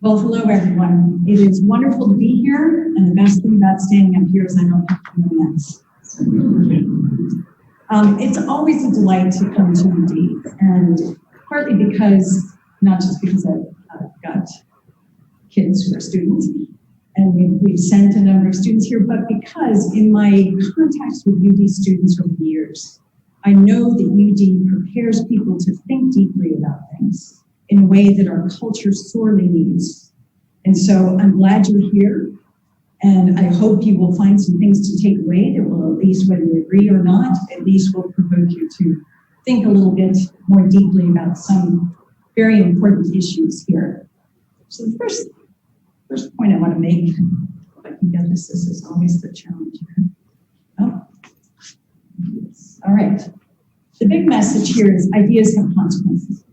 Well, hello, everyone. It is wonderful to be here, and the best thing about standing up here is I don't have to do minutes. It's always a delight to come to UD, and partly because, not just because I've got kids who are students, and we've sent a number of students here, but because in my contacts with UD students over the years, I know that UD prepares people to think deeply about things in a way that our culture sorely needs. And so I'm glad you're here, and I hope you will find some things to take away that will, at least whether you agree or not, at least will provoke you to think a little bit more deeply about some very important issues here. So the first point I want to make, if I can get this is always the challenge here. Oh, yes. All right. The big message here is ideas have consequences.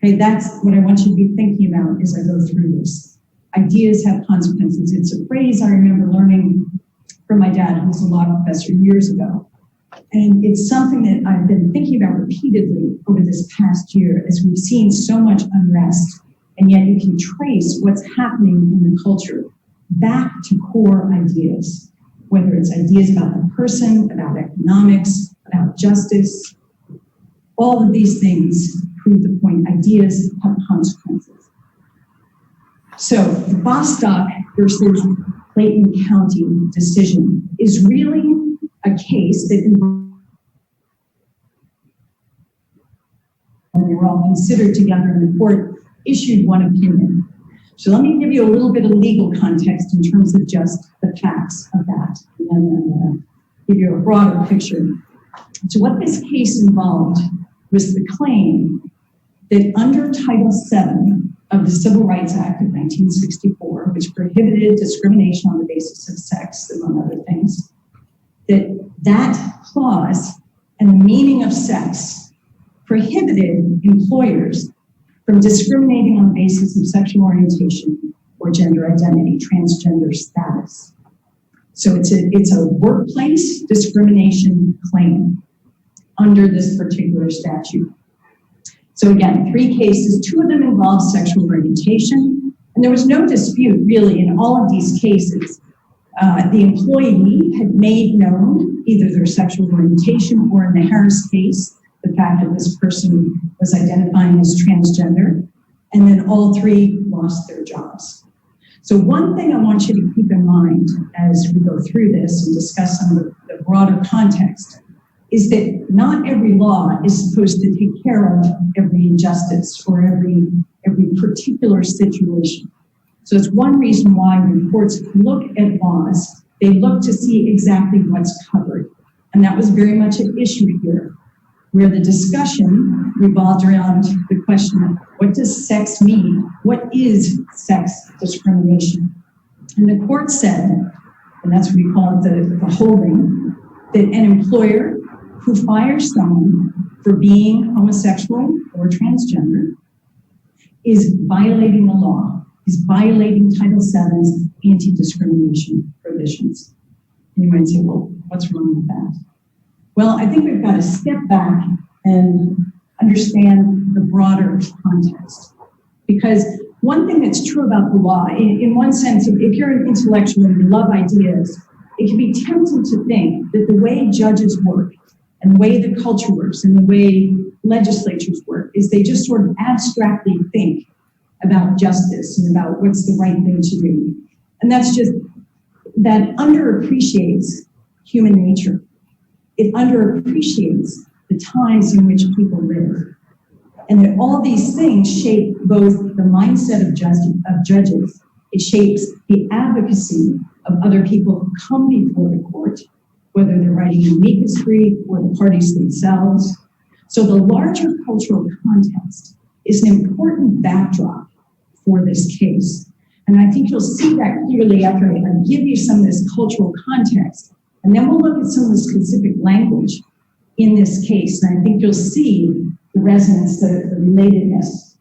Okay, that's what I want you to be thinking about as I go through this. Ideas have consequences. It's a phrase I remember learning from my dad, who was a law professor years ago. And it's something that I've been thinking about repeatedly over this past year as we've seen so much unrest, and yet you can trace what's happening in the culture back to core ideas, whether it's ideas about the person, about economics, about justice. All of these things prove the point. Ideas have consequences. So the Bostock versus Clayton County decision is really a case that they were all considered together, and the court issued one opinion. So let me give you a little bit of legal context in terms of just the facts of that, and then give you a broader picture. So what this case involved was the claim that under Title VII of the Civil Rights Act of 1964, which prohibited discrimination on the basis of sex, among other things, that clause and the meaning of sex prohibited employers from discriminating on the basis of sexual orientation or gender identity, transgender status. So it's a workplace discrimination claim under this particular statute. So again, 3 cases, 2 of them involved sexual orientation, and there was no dispute really in all of these cases. The employee had made known either their sexual orientation, or in the Harris case, the fact that this person was identifying as transgender, and then all 3 lost their jobs. So one thing I want you to keep in mind as we go through this and discuss some of the broader context is that not every law is supposed to take care of every injustice or every particular situation. So it's one reason why when courts look at laws, they look to see exactly what's covered. And that was very much an issue here, where the discussion revolved around the question of what does sex mean? What is sex discrimination? And the court said, and that's what we call it the holding, that an employer who fires someone for being homosexual or transgender is violating the law, is violating Title VII's anti-discrimination provisions. And you might say, well, what's wrong with that? Well, I think we've got to step back and understand the broader context. Because one thing that's true about the law, in one sense, if you're an intellectual and you love ideas, it can be tempting to think that the way judges work and the way the culture works and the way legislatures work is they just sort of abstractly think about justice and about what's the right thing to do. And that underappreciates human nature. It underappreciates the times in which people live. And that all these things shape both the mindset of judges. It shapes the advocacy of other people who come before the court, whether they're writing amicus brief or the parties themselves. So the larger cultural context is an important backdrop for this case. And I think you'll see that clearly after I give you some of this cultural context. And then we'll look at some of the specific language in this case. And I think you'll see the resonance, the relatedness.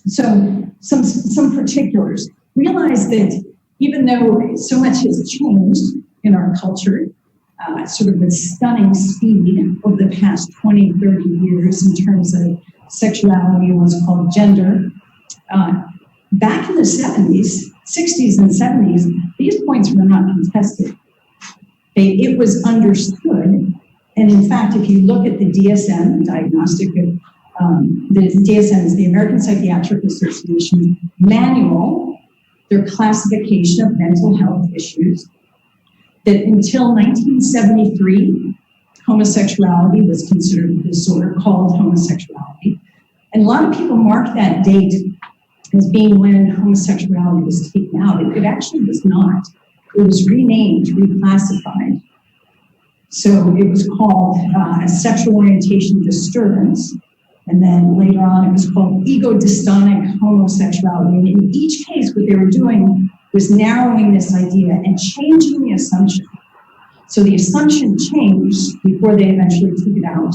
So some particulars. Realize that even though so much has changed in our culture, sort of with stunning speed over the past 20, 30 years in terms of sexuality and what's called gender, back in the 60s and 70s, these points were not contested. It was understood. And in fact, if you look at the DSM, Diagnostic, the DSM is the American Psychiatric Association manual, their classification of mental health issues, that until 1973, homosexuality was considered a disorder called homosexuality. And a lot of people mark that date as being when homosexuality was taken out. It actually was not. It was renamed, reclassified. So it was called a sexual orientation disturbance. And then later on, it was called ego-dystonic homosexuality. And in each case, what they were doing was narrowing this idea and changing the assumption. So the assumption changed before they eventually took it out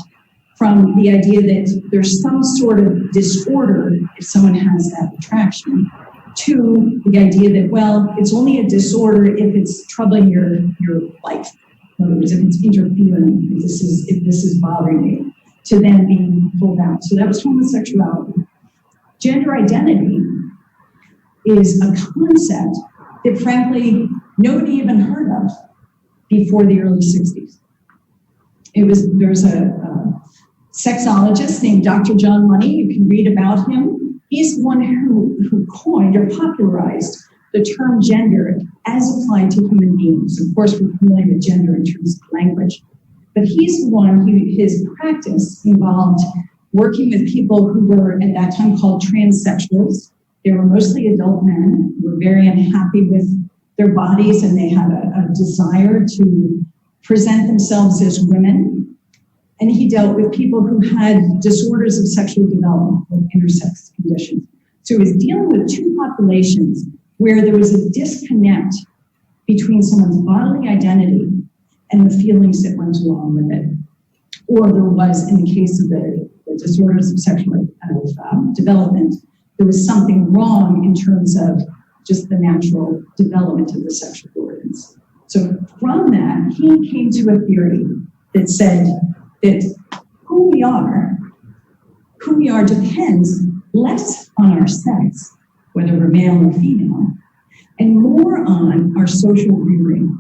from the idea that there's some sort of disorder if someone has that attraction, to the idea that, well, it's only a disorder if it's troubling your life. In other words, if it's interfering, if this is bothering you, to then being pulled out. So that was homosexuality. Gender identity is a concept that, frankly, nobody even heard of before the early 60s. There's a sexologist named Dr. John Money. You can read about him. He's the one who coined or popularized the term gender as applied to human beings. Of course, we're familiar with gender in terms of language. But he's the one his practice involved working with people who were at that time called transsexuals. They were mostly adult men who were very unhappy with their bodies, and they had a desire to present themselves as women. And he dealt with people who had disorders of sexual development with intersex conditions. So he was dealing with two populations where there was a disconnect between someone's bodily identity and the feelings that went along with it. Or there was, in the case of the disorders of sexual development, there was something wrong in terms of just the natural development of the sexual organs. So from that, he came to a theory that said that who we are depends less on our sex, whether we're male or female, and more on our social rearing,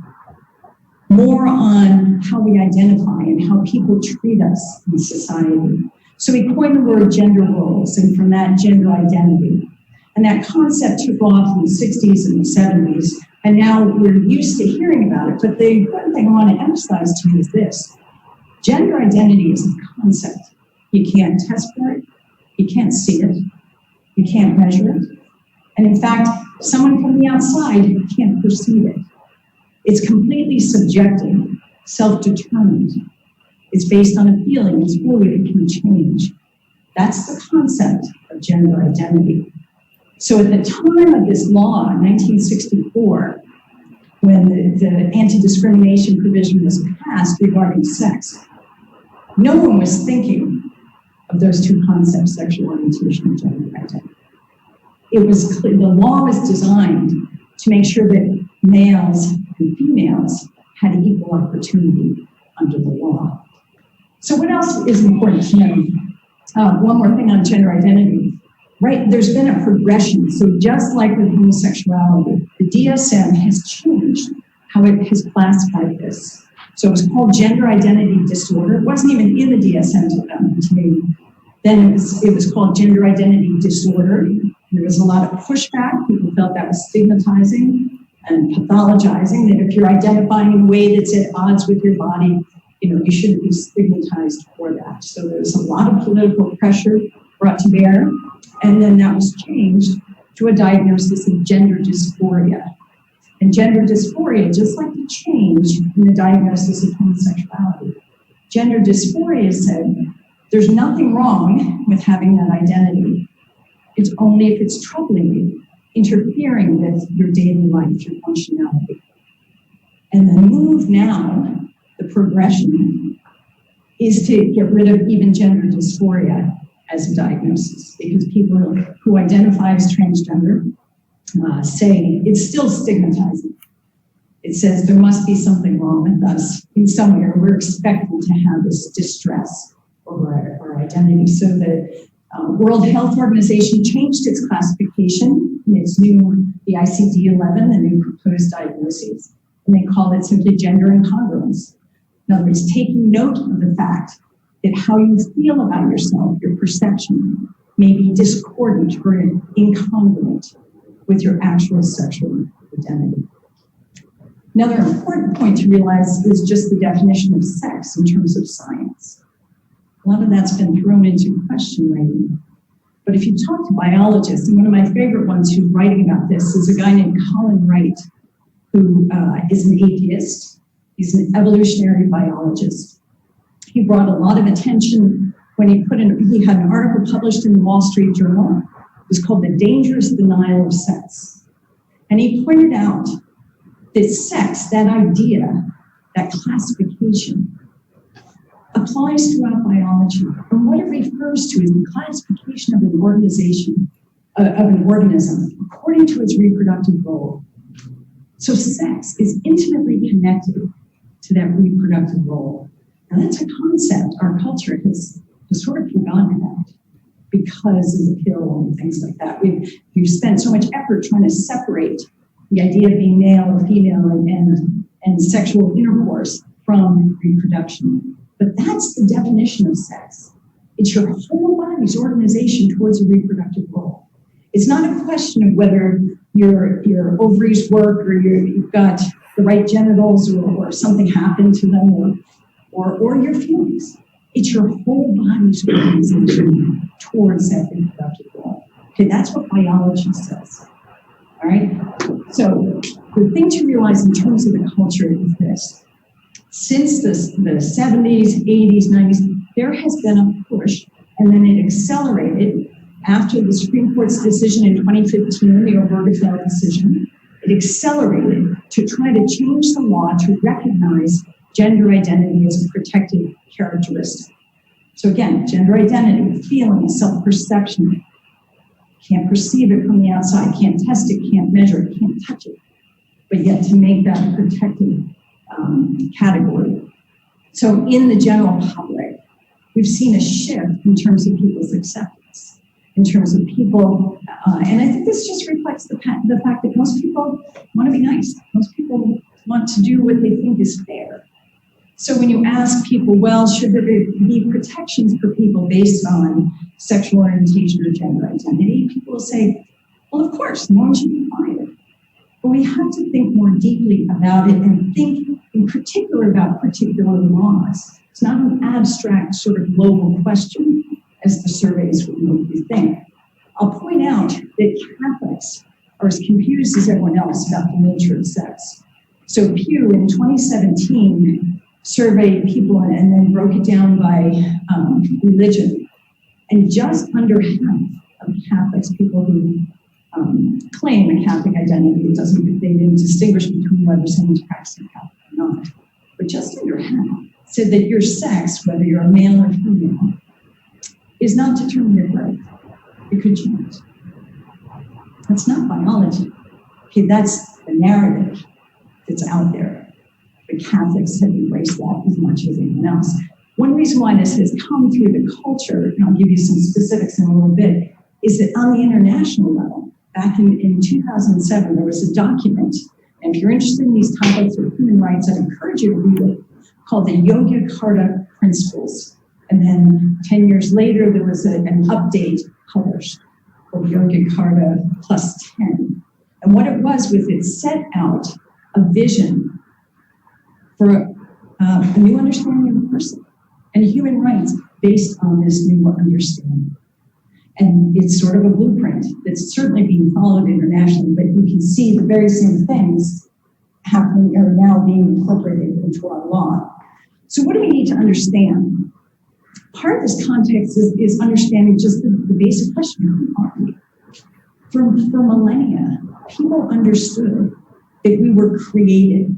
more on how we identify and how people treat us in society. So he coined the word gender roles, and from that, gender identity. And that concept took off in the 60s and the 70s, and now we're used to hearing about it. But the one thing I want to emphasize to you is this. Gender identity is a concept. You can't test for it. You can't see it. You can't measure it. And in fact, someone from the outside can't perceive it. It's completely subjective, self-determined. It's based on a feeling. It's fluid. It can change. That's the concept of gender identity. So at the time of this law, in 1964, when the anti-discrimination provision was passed regarding sex, no one was thinking of those two concepts, sexual orientation and gender identity. It was clear, the law was designed to make sure that males and females had equal opportunity under the law. So what else is important to know? One more thing on gender identity. Right, there's been a progression. So just like with homosexuality, the DSM has changed how it has classified this. So it was called gender identity disorder. It wasn't even in the DSM until then it was called gender identity disorder. There was a lot of pushback. People felt that was stigmatizing and pathologizing, that if you're identifying in a way that's at odds with your body, you shouldn't be stigmatized for that. So there's a lot of political pressure brought to bear. And then that was changed to a diagnosis of gender dysphoria. And gender dysphoria, just like the change in the diagnosis of homosexuality, gender dysphoria said there's nothing wrong with having that identity. It's only if it's troubling you, interfering with your daily life, your functionality. And the move now, the progression, is to get rid of even gender dysphoria as a diagnosis, because people who identify as transgender say it's still stigmatizing. It says there must be something wrong with us in some way, or we're expected to have this distress over our identity. So that World Health Organization changed its classification in its new, the ICD-11, the new proposed diagnoses, and they call it simply gender incongruence. In other words, taking note of the fact that how you feel about yourself, your perception, may be discordant or incongruent with your actual sexual identity. Another important point to realize is just the definition of sex in terms of science. A lot of that's been thrown into question lately. But if you talk to biologists, and one of my favorite ones who's writing about this is a guy named Colin Wright, who is an atheist. He's an evolutionary biologist. He brought a lot of attention when he had an article published in the Wall Street Journal. It was called The Dangerous Denial of Sex. And he pointed out that sex, that idea, that classification, applies throughout biology. And what it refers to is the classification of an organism according to its reproductive role. So sex is intimately connected to that reproductive role. And that's a concept our culture has sort of forgotten about because of the pill and things like that. We've spent so much effort trying to separate the idea of being male or female and sexual intercourse from reproduction. But that's the definition of sex. It's your whole body's organization towards a reproductive role. It's not a question of whether your ovaries work or you've got the right genitals or something happened to them or your feelings. It's your whole body's organization towards that reproductive role. Okay, that's what biology says. All right? So the thing to realize in terms of the culture is this. Since the 70s, 80s, 90s, there has been a push, and then it accelerated after the Supreme Court's decision in 2015, the Obergefell decision. It accelerated to try to change the law to recognize gender identity as a protected characteristic. So again, gender identity, feeling, self-perception. Can't perceive it from the outside, can't test it, can't measure it, can't touch it, but yet to make that a protected category. So in the general public, we've seen a shift in terms of people's acceptance, in terms of people, and I think this just reflects the fact that most people want to be nice. Most people want to do what they think is fair. So when you ask people, well, should there be protections for people based on sexual orientation or gender identity, people will say, well, of course, no one should be fired. But we have to think more deeply about it and think in particular about particular laws. It's not an abstract sort of global question as the surveys would make you think. I'll point out that Catholics are as confused as everyone else about the nature of sex. So Pew in 2017 surveyed people and then broke it down by religion. And just under half of Catholics, people who claim a Catholic identity, they didn't distinguish between whether someone's practicing Catholic or not, but just under half said that your sex, whether you're a male or female, is not determined at birth. It could change. That's not biology. Okay, that's the narrative that's out there. The Catholics have embraced that as much as anyone else. One reason why this has come through the culture, and I'll give you some specifics in a little bit, is that on the international level, back in 2007, there was a document, and if you're interested in these topics of human rights, I'd encourage you to read it, called the Yogyakarta Principles. And then 10 years later, there was an update published called Yogyakarta Plus 10. And what it was it set out a vision for a new understanding of the person and human rights based on this new understanding. And it's sort of a blueprint that's certainly being followed internationally, but you can see the very same things happening are now being incorporated into our law. So what do we need to understand? Part of this context is understanding just the basic question, who are we? For millennia, people understood that we were created,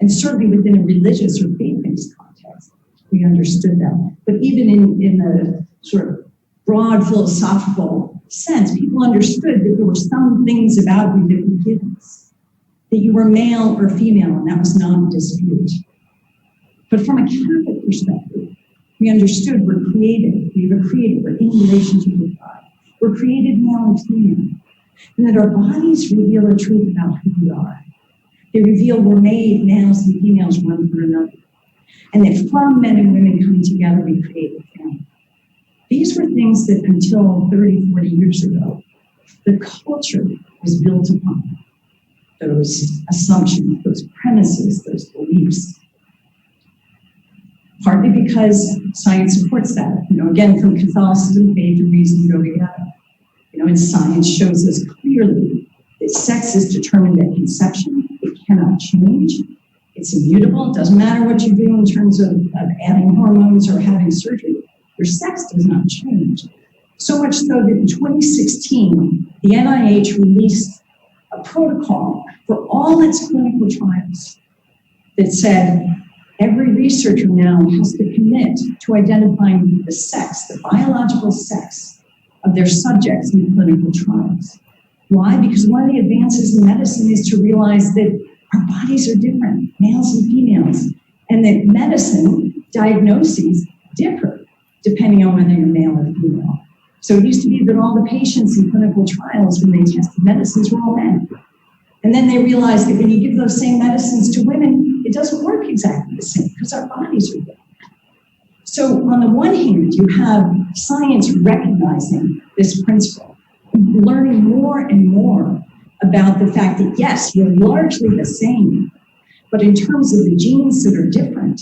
and certainly within a religious or faith-based context, we understood that. But even in the sort of broad philosophical sense, people understood that there were some things about you that were givens, that you were male or female, and that was not in dispute. But from a Catholic perspective, we understood we're created, We have a creator. We're in relationship with God. We're created male and female. And that our bodies reveal the truth about who we are. They reveal we're made males and females one for another. And that from men and women coming together, we create a family. These were things that until 30, 40 years ago, the culture was built upon. Those assumptions, those premises, those beliefs. Partly because science supports that. Again, from Catholicism, faith, and reason go together. And science shows us clearly that sex is determined at conception. It cannot change. It's immutable. It doesn't matter what you do in terms of adding hormones or having surgery. Your sex does not change. So much so that in 2016, the NIH released a protocol for all its clinical trials that said every researcher now has to commit to identifying the sex, the biological sex of their subjects in clinical trials. Why? Because one of the advances in medicine is to realize that our bodies are different, males and females, and that medicine diagnoses differ depending on whether you're male or female. So it used to be that all the patients in clinical trials, when they tested medicines, were all men. And then they realized that when you give those same medicines to women, it doesn't work exactly the same because our bodies are different. So on the one hand, you have science recognizing this principle, learning more and more about the fact that, yes, you're largely the same, but in terms of the genes that are different,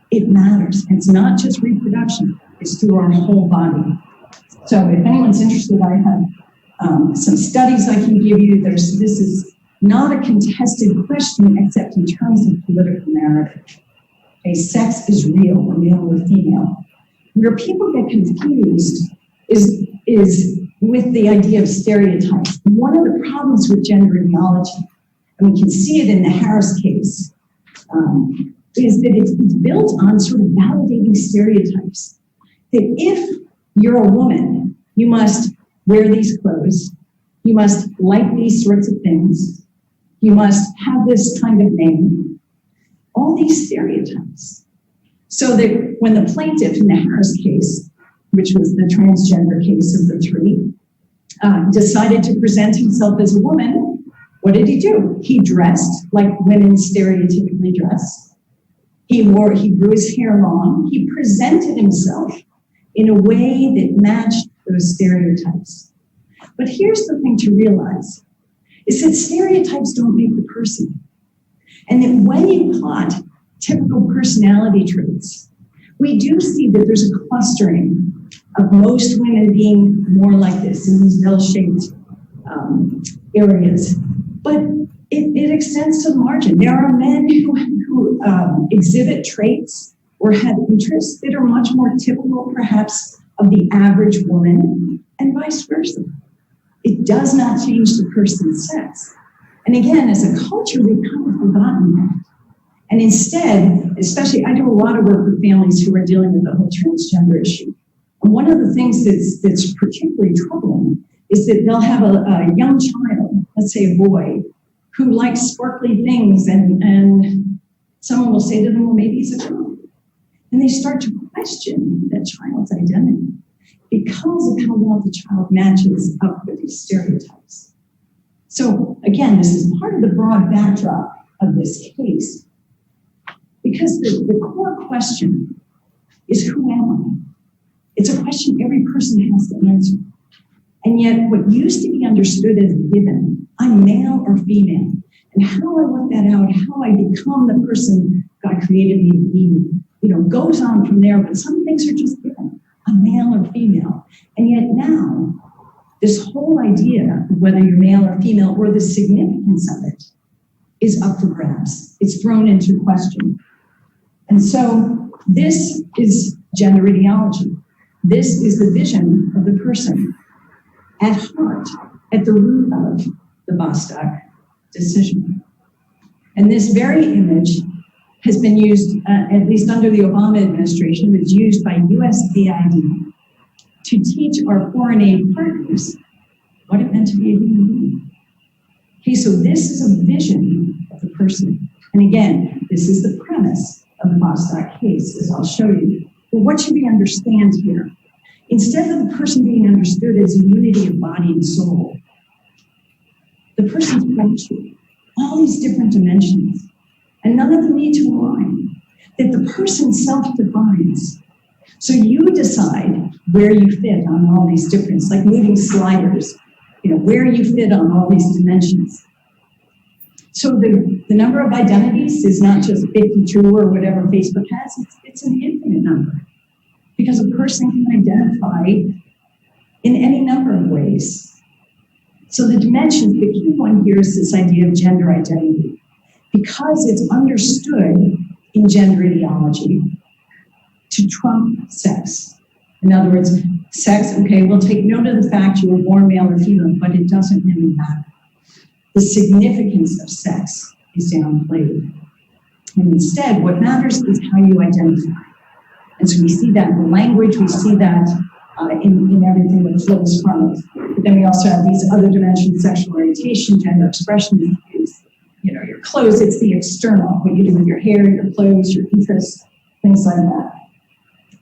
it matters. It's not just reproduction, it's through our whole body. So if anyone's interested, I have some studies I can give you. This is not a contested question except in terms of political narrative. Okay, sex is real, or male or female. Where people get confused is with the idea of stereotypes. One of the problems with gender ideology, and we can see it in the Harris case, is that it's built on sort of validating stereotypes. That if you're a woman, you must wear these clothes, you must like these sorts of things, you must have this kind of name, all these stereotypes. So that when the plaintiff in the Harris case, which was the transgender case of the three, decided to present himself as a woman, what did he do? He dressed like women stereotypically dress. He grew his hair long. He presented himself in a way that matched those stereotypes. But here's the thing to realize, is that stereotypes don't make the person. And that when you plot typical personality traits, we do see that there's a clustering of most women being more like this in these bell-shaped areas. But it extends to the margin. There are men who exhibit traits or have interests that are much more typical, perhaps, of the average woman, and vice versa. It does not change the person's sex. And again, as a culture, we've kind of forgotten that. And instead, especially, I do a lot of work with families who are dealing with the whole transgender issue. And one of the things that's particularly troubling is that they'll have a young child, let's say a boy, who likes sparkly things, and someone will say to them, well, maybe he's a girl. And they start to question that child's identity because of how well the child matches up with these stereotypes. So again, this is part of the broad backdrop of this case, because the core question is, who am I? It's a question every person has to answer. And yet what used to be understood as given, I'm male or female, and how I work that out, how I become the person God created me to be, goes on from there, but some things are just given. I'm male or female. And yet now, this whole idea of whether you're male or female, or the significance of it, is up for grabs. It's thrown into question. And so this is gender ideology. This is the vision of the person at heart, at the root of the Bostock decision. And this very image has been used, at least under the Obama administration, was used by USAID to teach our foreign aid partners what it meant to be a human being. Okay, so this is a vision of the person. And again, this is the premise of the Bostock case, as I'll show you. Well, what should we understand here? Instead of the person being understood as a unity of body and soul, the person's fractured, all these different dimensions, and none of them need to align, that the person self-defines. So you decide where you fit on all these different, like moving sliders, where you fit on all these dimensions. So the number of identities is not just 52 or whatever Facebook has, it's an infinite number. Because a person can identify in any number of ways. So the dimensions, the key one here is this idea of gender identity. Because it's understood in gender ideology to trump sex. In other words, sex, okay, we'll take note of the fact you were born male or female, but it doesn't really matter. The significance of sex is downplayed. And instead, what matters is how you identify. And so we see that in the language, we see that in everything that flows from it. But then we also have these other dimensions: sexual orientation, gender expression, your clothes, it's the external, what you do with your hair, your clothes, your interests, things like that.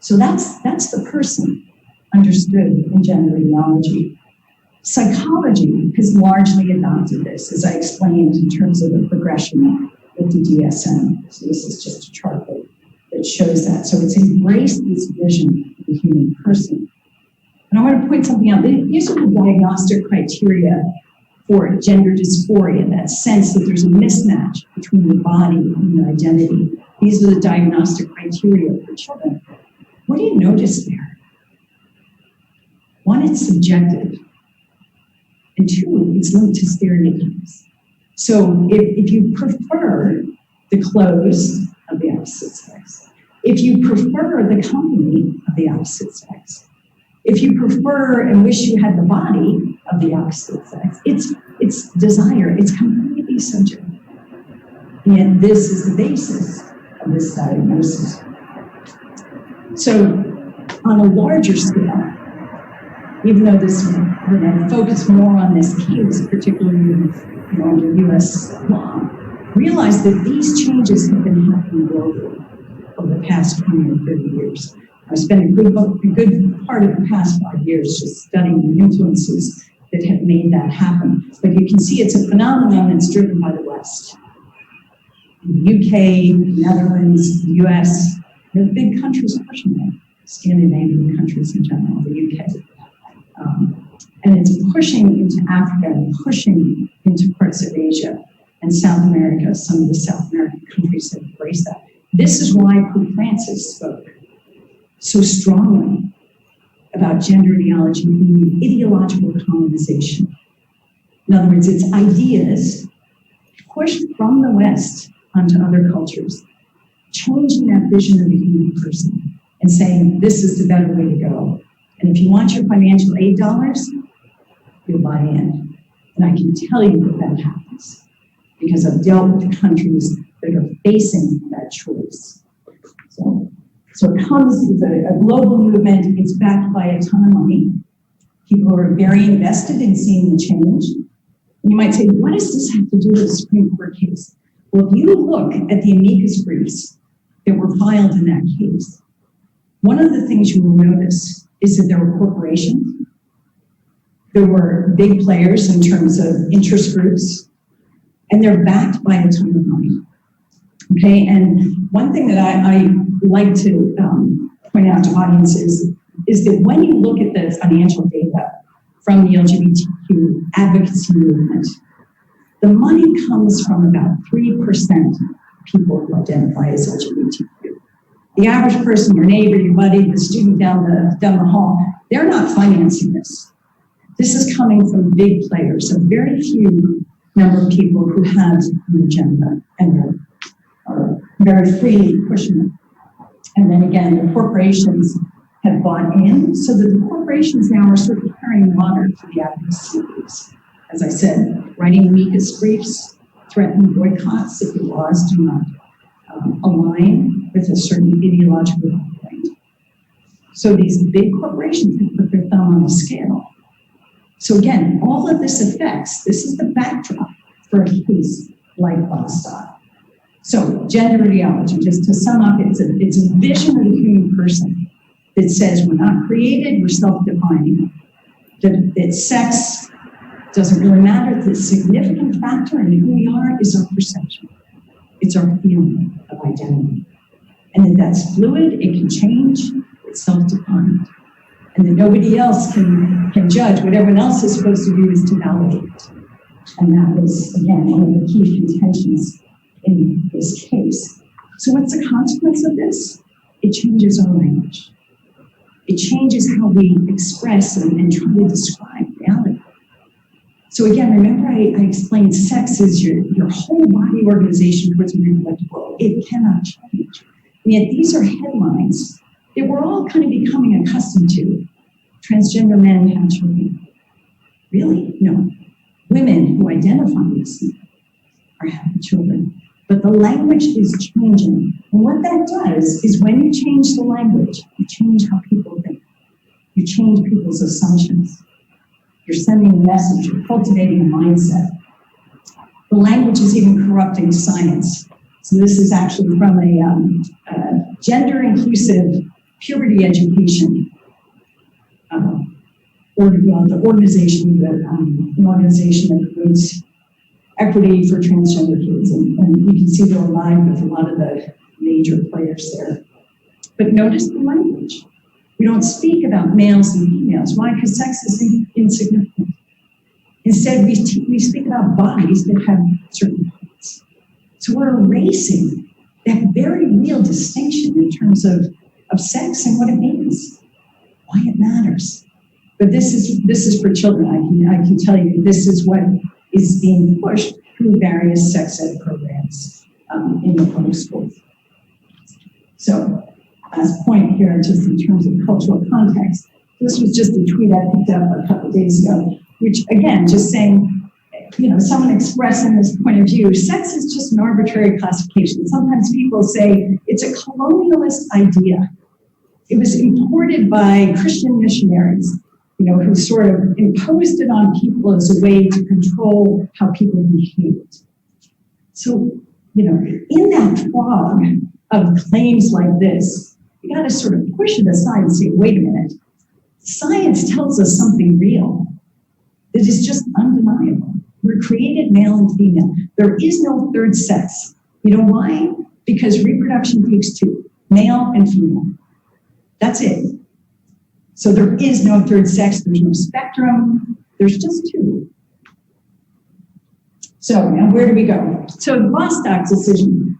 So that's the person understood in gender ideology. Psychology has largely adopted this, as I explained, in terms of the progression with the DSM. So this is just a chart that shows that. So it's embraced this vision of the human person. And I want to point something out. These are the diagnostic criteria for gender dysphoria, that sense that there's a mismatch between your body and your identity. These are the diagnostic criteria for children. What do you notice there? One, it's subjective. And two, it's linked to stereotypes. So if you prefer the clothes of the opposite sex, if you prefer the company of the opposite sex, if you prefer and wish you had the body of the opposite sex, it's desire, it's completely subjective. And this is the basis of this diagnosis. So on a larger scale, even though we're going to focus more on this case, particularly under US law, realize that these changes have been happening globally over the past 20 or 30 years. I spent a good part of the past 5 years just studying the influences that have made that happen. But you can see it's a phenomenon that's driven by the West. In the UK, Netherlands, the US, the big countries pushing it. Scandinavian countries in general, the UK. And it's pushing into Africa and pushing into parts of Asia and South America. Some of the South American countries have embraced that. This is why Pope Francis spoke so strongly about gender ideology being ideological colonization. In other words, it's ideas pushed from the West onto other cultures, changing that vision of the human person and saying, this is the better way to go. And if you want your financial aid dollars, you'll buy in. And I can tell you that happens because I've dealt with the countries that are facing that choice. So it comes as a global movement. It's backed by a ton of money. People are very invested in seeing the change. And you might say, what does this have to do with the Supreme Court case? Well, if you look at the amicus briefs that were filed in that case, one of the things you will notice is that there were corporations, there were big players in terms of interest groups, and they're backed by a ton of money. Okay, and one thing that I like to point out to audiences is that when you look at the financial data from the LGBTQ advocacy movement, the money comes from about 3% of people who identify as LGBTQ. The average person, your neighbor, your buddy, the student down the hall, they're not financing this. This is coming from big players, a very few number of people who have an agenda and are very freely pushing it. And then again, the corporations have bought in, so that the corporations now are sort of carrying water for the advocacy groups. As I said, writing amicus briefs, threatening boycotts if the laws do not align with a certain ideological point. So these big corporations have put their thumb on the scale. So again, all of this affects, this is the backdrop for a case like Bostock. So gender ideology, just to sum up, it's a vision of the human person that says we're not created, we're self-defining, that sex doesn't really matter. The significant factor in who we are is our perception. It's our feeling of identity. And that's fluid, it can change, it's self-defined. And that nobody else can judge. What everyone else is supposed to do is to validate it. And that was, again, one of the key contentions in this case. So what's the consequence of this? It changes our language. It changes how we express and try to describe reality. So again, remember I explained sex is your whole body organization towards a reproductive world. It cannot change. And yet these are headlines that we're all kind of becoming accustomed to. Transgender men have children. Really? No. Women who identify as are having children. But the language is changing. And what that does is when you change the language, you change how people think. You change people's assumptions. You're sending a message, you're cultivating a mindset. The language is even corrupting science. So this is actually from a gender-inclusive puberty education the organization that promotes equity for transgender kids. And you can see they're aligned with a lot of the major players there. But notice the language. We don't speak about males and females. Why? Because sex is insignificant. Instead, we speak about bodies that have certain parts. So we're erasing that very real distinction in terms of sex and what it means, why it matters. But this is for children. I can tell you this is what is being pushed through various sex ed programs in the public schools. So, last point here, just in terms of cultural context, this was just a tweet I picked up a couple of days ago, which again, just saying, someone expressing this point of view, sex is just an arbitrary classification. Sometimes people say it's a colonialist idea. It was imported by Christian missionaries, who sort of imposed it on people as a way to control how people behaved. So, in that fog of claims like this, you got to sort of push it aside and say, wait a minute, science tells us something real that is just undeniable. We're created male and female. There is no third sex. You know why? Because reproduction takes two, male and female. That's it. So there is no third sex, there's no spectrum, there's just two. So now where do we go? So the Bostock decision,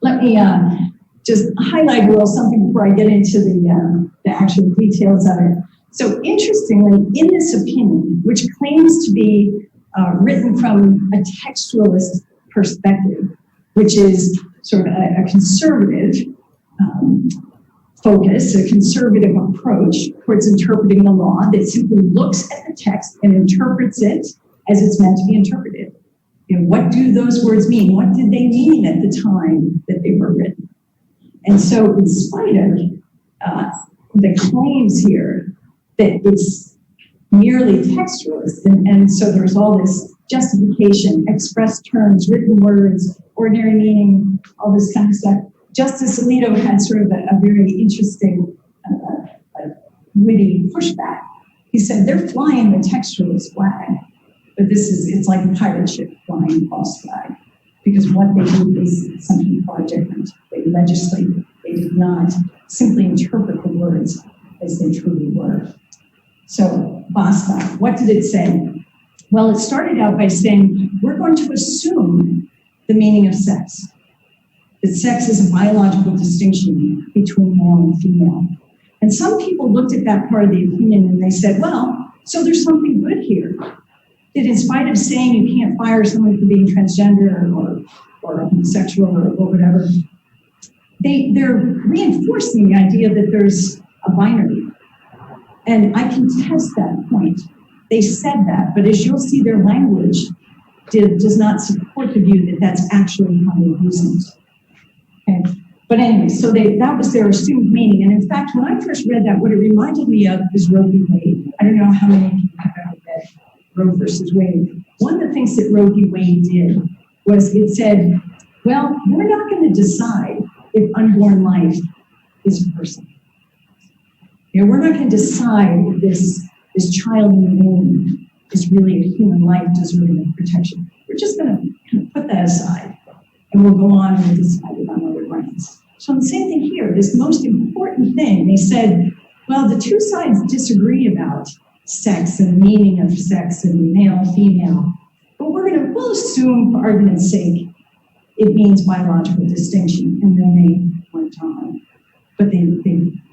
let me just highlight a little something before I get into the actual details of it. So interestingly, in this opinion, which claims to be written from a textualist perspective, which is sort of a conservative focus, a conservative approach towards interpreting the law that simply looks at the text and interprets it as it's meant to be interpreted. What do those words mean? What did they mean at the time that they were written? And so in spite of the claims here that it's merely textualist, and so there's all this justification, express terms, written words, ordinary meaning, all this kind of stuff. Justice Alito had sort of a very interesting, witty pushback. He said, they're flying the textualist flag, but it's like a pirate ship flying a false flag, because what they do is something far different. They legislate, they did not simply interpret the words as they truly were. So, Bostock, what did it say? Well, it started out by saying, we're going to assume the meaning of sex. That sex is a biological distinction between male and female. And some people looked at that part of the opinion and they said, well, so there's something good here. That in spite of saying you can't fire someone for being transgender or homosexual or whatever, they're reinforcing the idea that there's a binary. And I can test that point. They said that, but as you'll see, their language does not support the view that that's actually how they're using it. Okay. But anyway, so that was their assumed meaning. And in fact, when I first read that, what it reminded me of is Roe v. Wade. I don't know how many people have ever read Roe versus Wade. One of the things that Roe v. Wade did was it said, well, we're not going to decide if unborn life is a person. we're not going to decide if this child in the womb is really a human life deserving of protection. We're just going to kind of put that aside, and we'll go on and decide it on other grounds. So the same thing here, this most important thing, they said, well, the two sides disagree about sex and the meaning of sex and male, female, but we'll assume for argument's sake, it means biological distinction, and then they went on. But they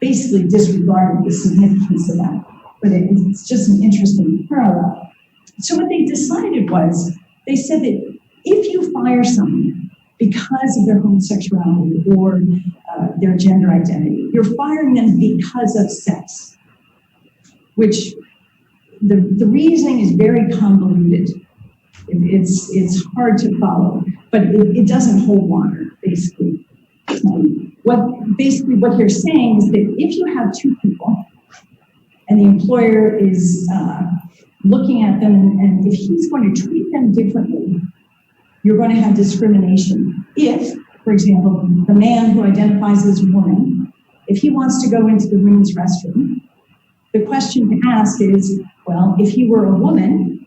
basically disregarded the significance of that. But it's just an interesting parallel. So what they decided was, they said that if you fire someone because of their homosexuality or their gender identity, you're firing them because of sex, which the reasoning is very convoluted. It's hard to follow, but it doesn't hold water, basically. What you're saying is that if you have two people and the employer is looking at them, and if he's going to treat them differently, you're going to have discrimination. If, for example, the man who identifies as a woman, if he wants to go into the women's restroom, the question to ask is, well, if he were a woman,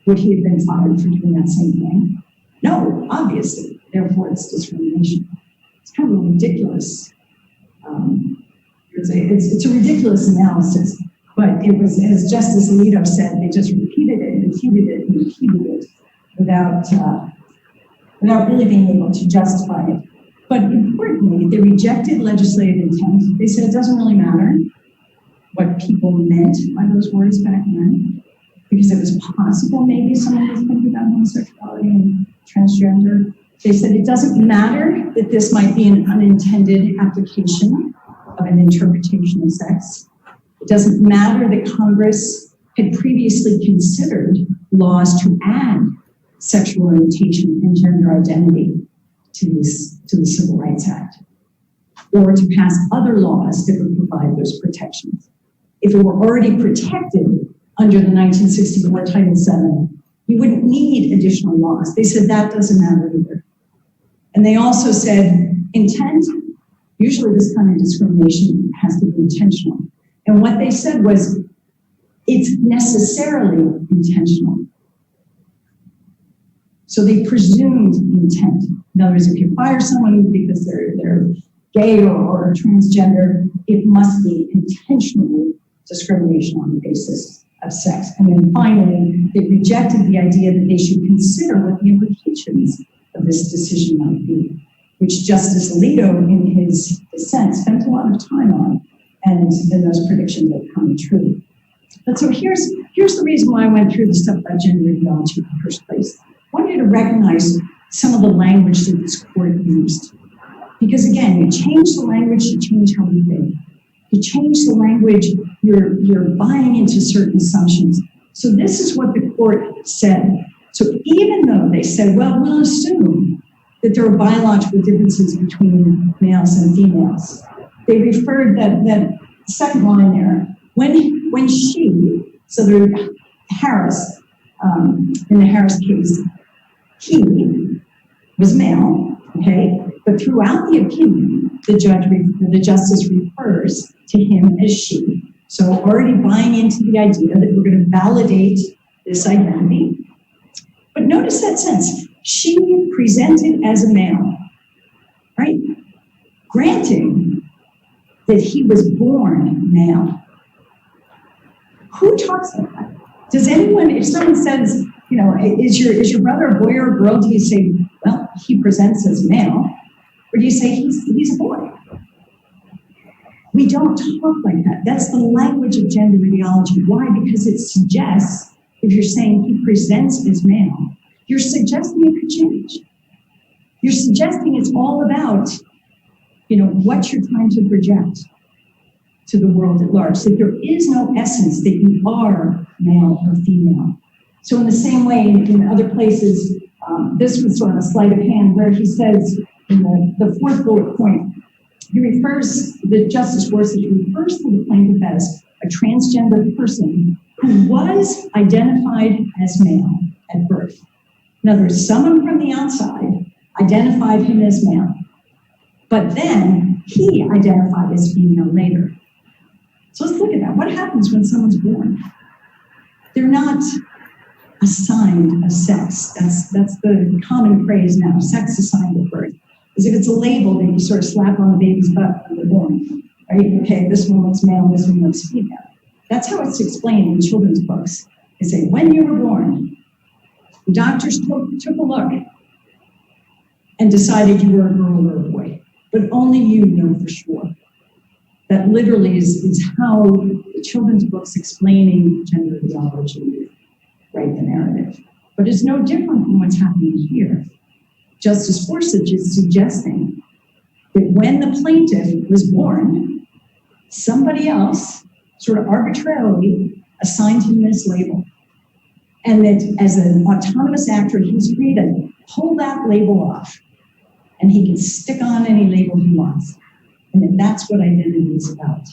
would he have been fired for doing that same thing? No, obviously. Therefore, it's discrimination. It's kind of a ridiculous. It's a ridiculous analysis, but it was, as Justice Alito said, they just repeated it and repeated it and repeated it without really being able to justify it. But importantly, they rejected legislative intent. They said it doesn't really matter what people meant by those words back then, because it was possible maybe someone was thinking about homosexuality and transgender. They said it doesn't matter that this might be an unintended application of an interpretation of sex. It doesn't matter that Congress had previously considered laws to add sexual orientation and gender identity to the Civil Rights Act, or to pass other laws that would provide those protections. If it were already protected under the 1964 Title VII, you wouldn't need additional laws. They said that doesn't matter either. And they also said intent, usually this kind of discrimination has to be intentional. And what they said was, it's necessarily intentional. So they presumed intent. In other words, if you fire someone because they're gay or transgender, it must be intentionally discrimination on the basis of sex. And then finally, they rejected the idea that they should consider what the implications of this decision might be, which Justice Alito, in his dissent, spent a lot of time on, and then those predictions have come true. But so here's the reason why I went through the stuff about gender ideology in the first place. I want you to recognize some of the language that this court used. Because again, you change the language, you change how we think. You change the language, you're buying into certain assumptions. So this is what the court said. So even though they said, well, we'll assume that there are biological differences between males and females, they referred that second line there, when she, so the Harris, in the Harris case, he was male, okay? But throughout the opinion, the justice refers to him as she. So already buying into the idea that we're going to validate this identity. But notice that sense. She presented as a male, right? Granting that he was born male. Who talks like that? Does anyone, if someone says, you know, is your brother a boy or a girl, do you say, well, he presents as male? Or do you say he's a boy? We don't talk like that. That's the language of gender ideology. Why? Because it suggests, if you're saying he presents as male, you're suggesting it could change. You're suggesting it's all about, you know, what you're trying to project to the world at large. That there is no essence that you are male or female. So in the same way, in other places, this was sort of a sleight of hand where he says in the fourth bullet point, the Justice Gorsuch refers to the plaintiff as a transgender person who was identified as male at birth. In other words, someone from the outside identified him as male, but then he identified as female later. So let's look at that. What happens when someone's born? They're not assigned a sex. That's the common phrase now, sex assigned at birth. As if it's a label that you sort of slap on the baby's butt when they're born. Right? Okay, this one looks male, this one looks female. That's how it's explained in children's books. They say, when you were born, the doctors took a look and decided you were a girl or a boy. But only you know for sure. That literally is how the children's books explaining gender ideology write the narrative. But it's no different from what's happening here. Justice Gorsuch is suggesting that when the plaintiff was born, somebody else sort of arbitrarily assigned him this label. And that as an autonomous actor, he's free to pull that label off and he can stick on any label he wants. And that that's what identity is about.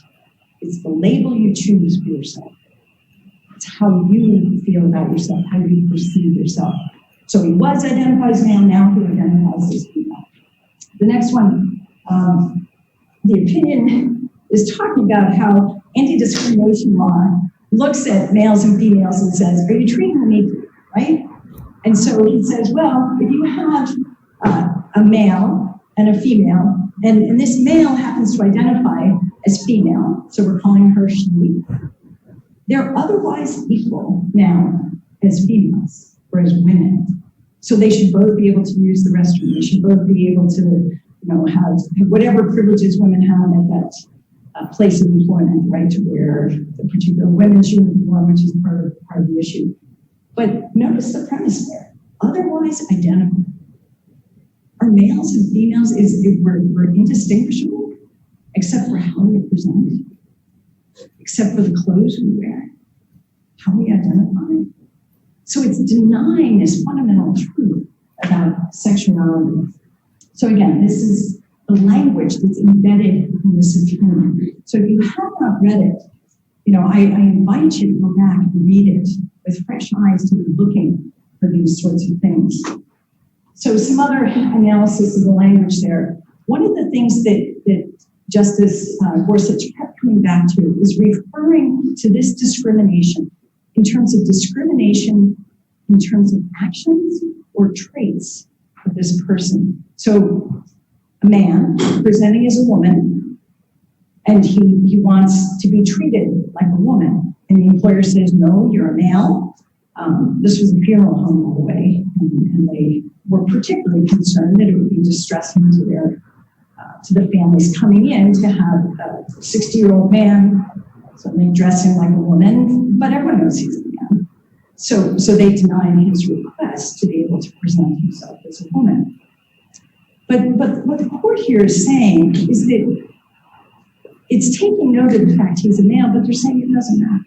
It's the label you choose for yourself. It's how you feel about yourself, how you perceive yourself. So he was identified as male, now he identifies as female. The next one, the opinion is talking about how anti-discrimination law looks at males and females and says, are you treating them equally, right? And so he says, well, if you have a male and a female, and this male happens to identify as female, so we're calling her she, they're otherwise equal now as females or as women. So they should both be able to use the restroom. They should both be able to, have whatever privileges women have at that place of employment, right, to wear the particular women's uniform, which is part of the issue. But notice the premise there, otherwise identical. Our males and females, we're indistinguishable, except for how we present, except for the clothes we wear, how we identify. So it's denying this fundamental truth about sexuality. So again, this is the language that's embedded in this opinion. So if you have not read it, I invite you to go back and read it with fresh eyes to be looking for these sorts of things. So some other analysis of the language there. One of the things that Justice Gorsuch kept coming back to is referring to this discrimination in terms of discrimination in terms of actions or traits of this person. So a man presenting as a woman, and he wants to be treated like a woman. And the employer says, no, you're a male. This was a funeral home, by the way, and they were particularly concerned that it would be distressing to the families coming in to have a 60-year-old man suddenly dressing like a woman, but everyone knows he's a man. So they denied his request to be able to present himself as a woman. But what the court here is saying is that it's taking note of the fact he's a male, but they're saying it doesn't matter.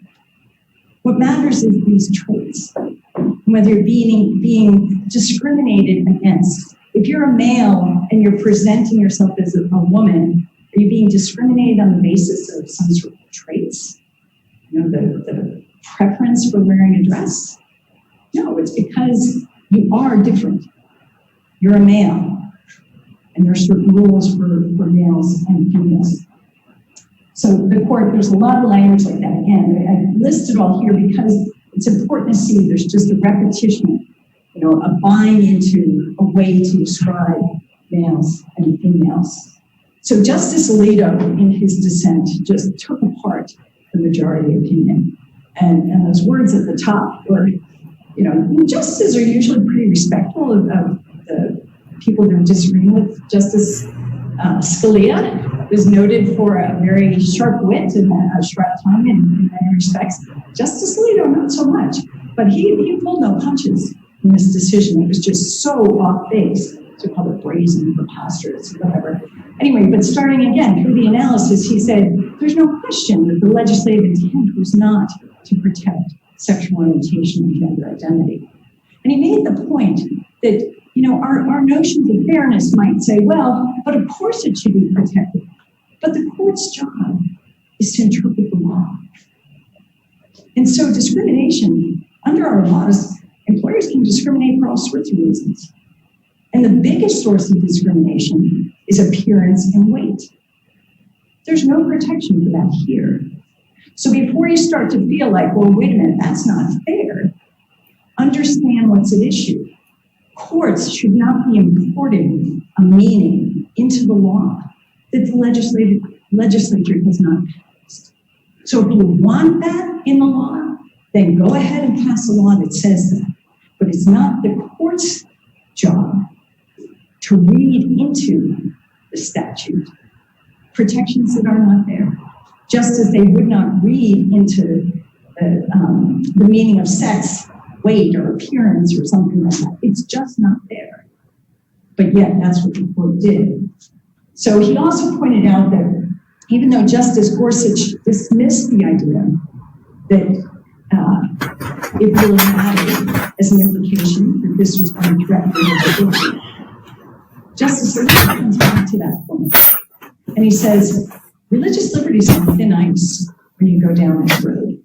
What matters is these traits, whether you're being discriminated against. If you're a male and you're presenting yourself as a woman, are you being discriminated on the basis of some sort of traits? The preference for wearing a dress? No, it's because you are different. You're a male, and there are certain rules for males and females. So the court, there's a lot of language like that. Again, I list it all here because it's important to see there's just a repetition, a buying into a way to describe males and females. So Justice Alito, in his dissent, just took apart the majority opinion. And those words at the top were, justices are usually pretty respectful of the people they're disagreeing with. Justice Scalia was noted for a very sharp wit and a sharp tongue in many respects. Justice Alito, not so much, but he pulled no punches in this decision. It was just so off base, to call it brazen, preposterous, whatever. Anyway, but starting again through the analysis, he said, there's no question that the legislative intent was not to protect sexual orientation and gender identity. And he made the point that, our notions of fairness might say, well, but of course it should be protected. But the court's job is to interpret the law. And so discrimination, under our laws, employers can discriminate for all sorts of reasons. And the biggest source of discrimination is appearance and weight. There's no protection for that here. So before you start to feel like, well, wait a minute, that's not fair, understand what's at issue. Courts should not be importing a meaning into the law that the legislature has not passed. So if you want that in the law, then go ahead and pass a law that says that. But it's not the court's job to read into the statute protections that are not there, just as they would not read into the meaning of sex, weight, or appearance, or something like that. It's just not there. But yet, that's what the court did. So he also pointed out that even though Justice Gorsuch dismissed the idea that it really mattered as an implication that this was going to threaten religious liberty, Justice Alito comes back to that point. And he says, religious liberty is on thin ice when you go down this road.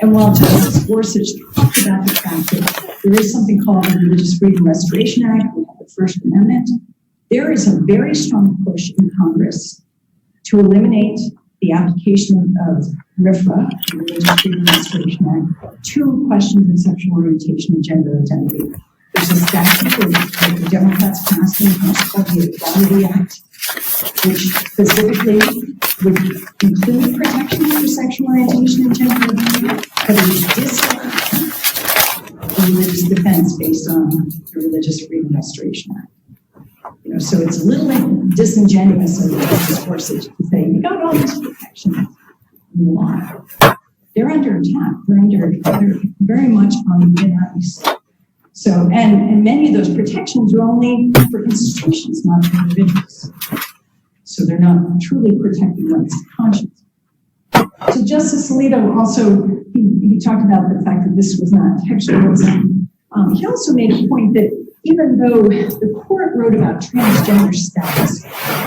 And while Justice Gorsuch talked about the fact that there is something called the Religious Freedom Restoration Act, the First Amendment, there is a very strong push in Congress to eliminate the application of RFRA, the Religious Freedom Restoration Act, to questions of sexual orientation and gender identity. There's a statute that the Democrats passed in the House called the Equality Act, which specifically would include protections for sexual orientation and gender identity, but it would disallow the religious defense based on the Religious Freedom Restoration Act. You know, so it's a little disingenuous of Justice Gorsuch to say, you got all these protections in the law. They're under attack. They're very much on thin ice. So, and many of those protections are only for institutions, not for individuals. So they're not truly protecting rights of conscience. So Justice Alito also, he talked about the fact that this was not textualism. He also made a point that even though the court wrote about transgender status,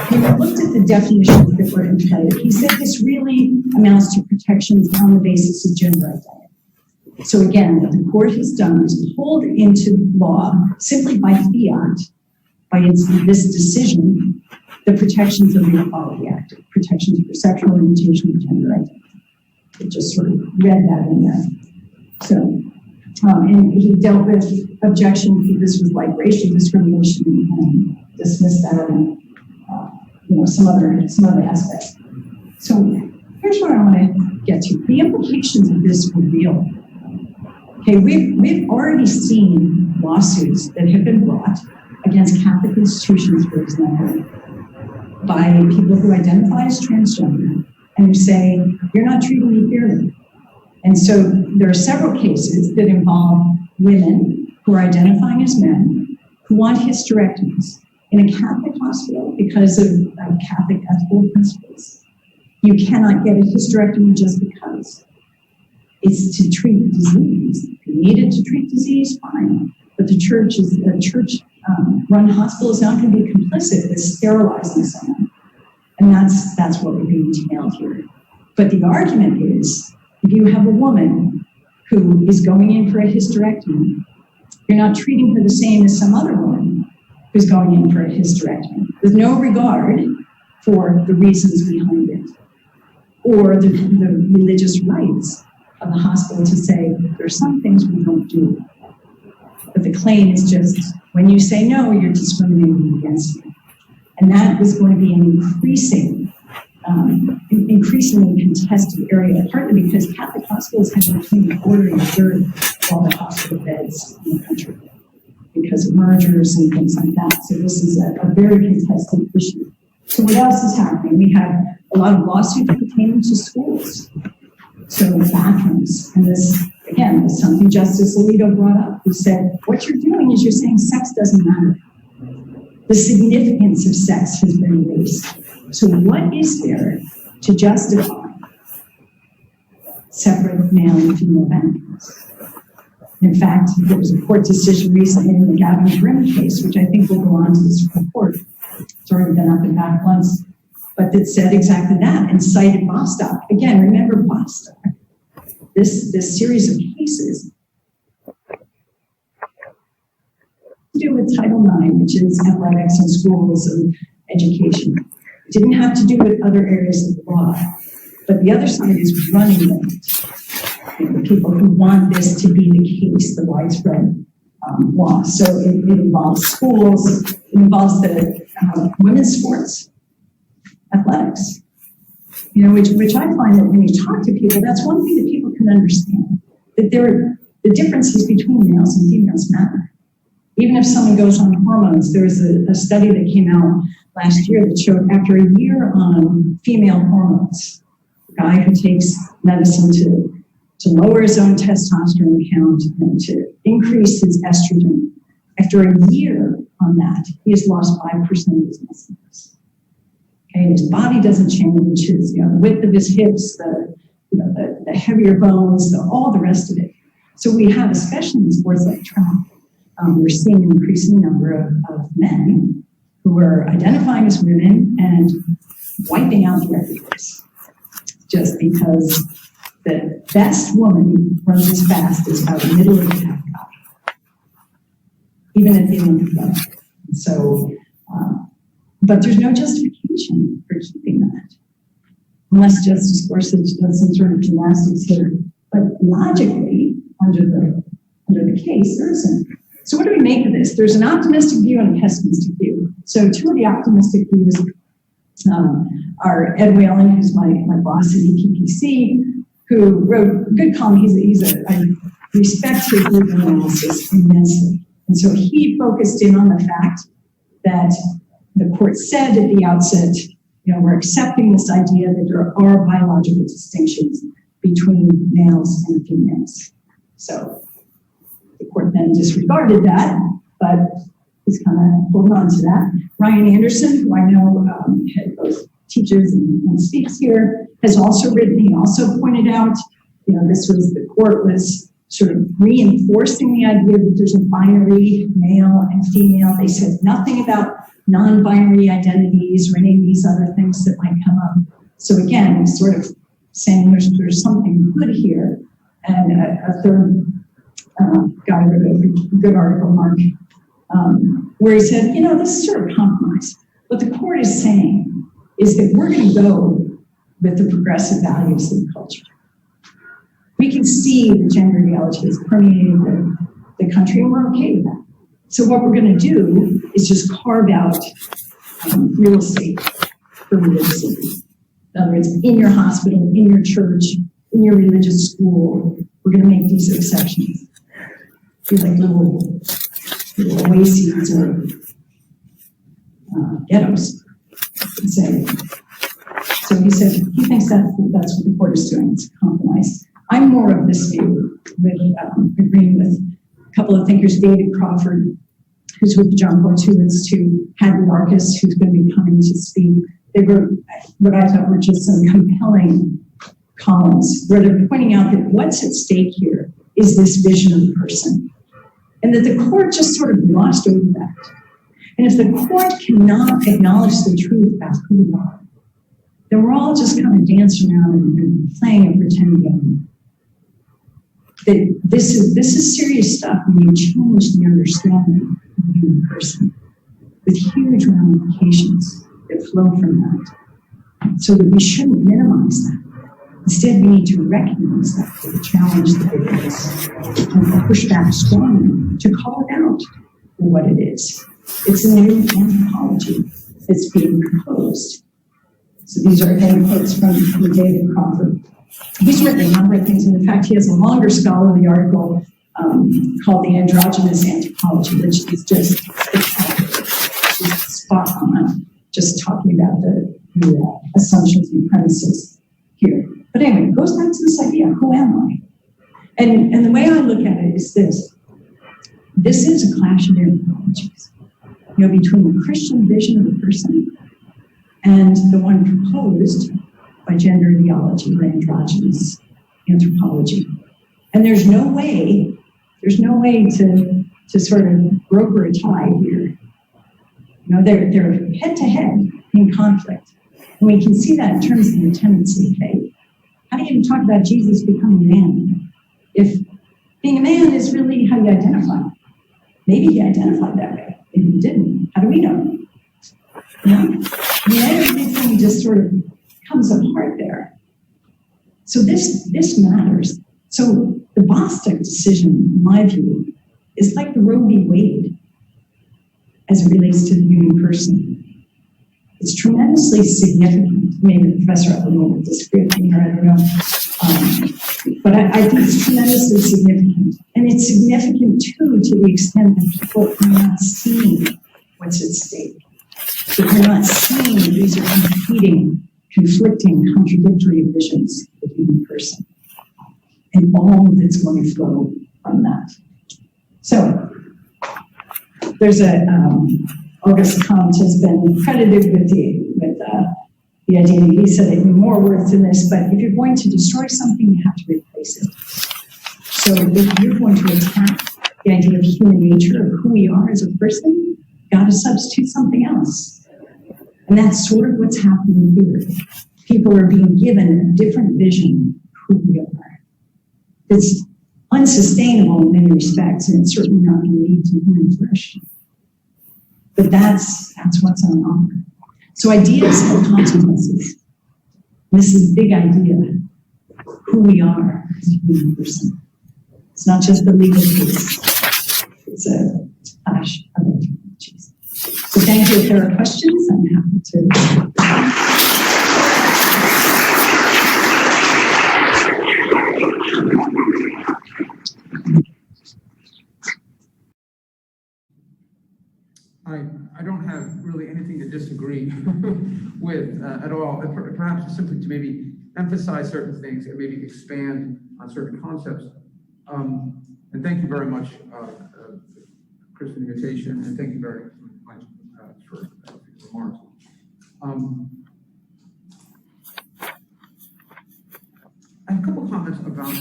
when we looked at the definitions that were in play, he said this really amounts to protections on the basis of gender identity. So again, what the court has done is pulled into law, simply by fiat, by this decision, the protections of the Equality Act, protections for sexual orientation and gender identity. It just sort of read that in there. So, and he dealt with objections that this was like racial discrimination and dismissed that and some other aspects. So here's what I want to get to. The implications of this were real. Okay, we've already seen lawsuits that have been brought against Catholic institutions, for example, by people who identify as transgender and who say, you're not treating me fairly. And so there are several cases that involve women who are identifying as men who want hysterectomies in a Catholic hospital because of Catholic ethical principles. You cannot get a hysterectomy just because. It's to treat disease. If you need it to treat disease, fine. But the church run hospital is not going to be complicit with sterilizing someone. And that's what we're being detailed here. But the argument is, if you have a woman who is going in for a hysterectomy, you're not treating her the same as some other woman who's going in for a hysterectomy, with no regard for the reasons behind it, or the religious rights of the hospital to say, there are some things we don't do. But the claim is just, when you say no, you're discriminating against me. And that is going to be an increasingly contested area, partly because Catholic hospitals have been between a quarter and a third of all the hospital beds in the country because of mergers and things like that. So this is a very contested issue. So what else is happening? We have a lot of lawsuits pertaining to schools. So bathrooms, and this, again, is something Justice Alito brought up, who said, what you're doing is you're saying sex doesn't matter. The significance of sex has been erased. So what is there to justify separate male and female bathrooms? In fact, there was a court decision recently in the Gavin Grimm case, which I think will go on to the Supreme Court. It's already been up and back once, but that said exactly that and cited Bostock. Again, remember Bostock. This series of cases to do with Title IX, which is athletics and schools and education. It didn't have to do with other areas of the law, But the other side is running with it. The people who want this to be the case, the widespread law. So it involves schools, it involves the women's sports, athletics. Which I find that when you talk to people, that's one thing that people can understand, that the differences between males and females matter. Even if someone goes on hormones, there was a study that came out last year that showed after a year on female hormones, a guy who takes medicine to lower his own testosterone count and to increase his estrogen, after a year on that, he has lost 5% of his muscle mass. Okay, his body doesn't change, his width of his hips, the heavier bones, all the rest of it. So we have, especially in sports like track, we're seeing an increasing number of men who are identifying as women and wiping out the records just because the best woman runs as fast as about the middle of the pack guy, even at the Olympic level. So, but there's no justification for keeping that, unless Justice Gorsuch does some sort of gymnastics here. But logically, under the case, there isn't. So what do we make of this? There's an optimistic view and a pessimistic view. So two of the optimistic views are Ed Whalen, who's my boss at EPPC, who wrote a good column. I respect his legal analysis immensely. And so he focused in on the fact that the court said at the outset, we're accepting this idea that there are biological distinctions between males and females. So the court then disregarded that, but he's kind of holding on to that. Ryan Anderson, who I know both teaches and speaks here, has also written, he also pointed out, the court was sort of reinforcing the idea that there's a binary male and female. They said nothing about non-binary identities or any of these other things that might come up. So again, sort of saying there's something good here. And a third guy wrote a good article, Mark, where he said, this is sort of compromise. What the court is saying is that we're going to go with the progressive values of the culture. We can see the gender ideology has permeated the country, and we're okay with that. So what we're going to do is just carve out real estate for religious liberty. In other words, in your hospital, in your church, in your religious school, we're going to make these exceptions. Be like little oases or ghettos. So he said he thinks that's what the court is doing. It's a compromise. I'm more of this view, with agreeing with a couple of thinkers, David Crawford, who's with the John Paul II Institute, Hadley Marcus, who's going to be coming to speak. They wrote what I thought were just some compelling columns where they're pointing out that what's at stake here is this vision of the person, and that the court just sort of glossed over that. And if the court cannot acknowledge the truth about who we are, then we're all just kind of dancing around and playing a pretend game. That this is serious stuff when you change the understanding of the human person, with huge ramifications that flow from that. So that we shouldn't minimize that. Instead, we need to recognize that for the challenge that it is, and push back strongly to call it out for what it is. It's a new anthropology that's being proposed. So these are again quotes from David Crawford. He's written a number of things, and in fact, he has a longer scholarly article called The Androgynous Anthropology, which is just spot on, just talking about the assumptions and premises here. But anyway, it goes back to this idea, who am I? And the way I look at it is this. This is a clash of anthropologies, between the Christian vision of the person and the one proposed by gender ideology or androgynous anthropology. And there's no way to sort of broker a tie here. They're head to head in conflict. And we can see that in terms of the tendency of faith. How do you even talk about Jesus becoming man if being a man is really how you identify? Maybe he identified that way. Maybe he didn't. How do we know? Everything just sort of comes apart there. So this matters. So the Bostock decision, in my view, is like the Roe v. Wade as it relates to the human person. It's tremendously significant. Maybe Professor Outlawed would disagree with me here, I don't know. But I think it's tremendously significant. And it's significant too to the extent that people are not seeing what's at stake. That they're not seeing that these are competing, conflicting, contradictory visions of the human person. And all that's going to flow from that. So, there's August Comte has been credited with the idea that he said it in more words than this, but if you're going to destroy something, you have to replace it. So if you're going to attack the idea of human nature, of who we are as a person, you got to substitute something else. And that's sort of what's happening here. People are being given a different vision of who we are. It's unsustainable in many respects, and it's certainly not going to lead to human flourishing. But that's what's on offer. So ideas have consequences. This is a big idea, who we are as a human person. It's not just the legal case. It's a clash of anthropologies. So thank you. If there are questions, I'm happy to. I don't have really anything to disagree with at all. Perhaps simply to maybe emphasize certain things and maybe expand on certain concepts. And thank you very much, Chris, for the invitation, and thank you very much for the remarks. I have a couple comments about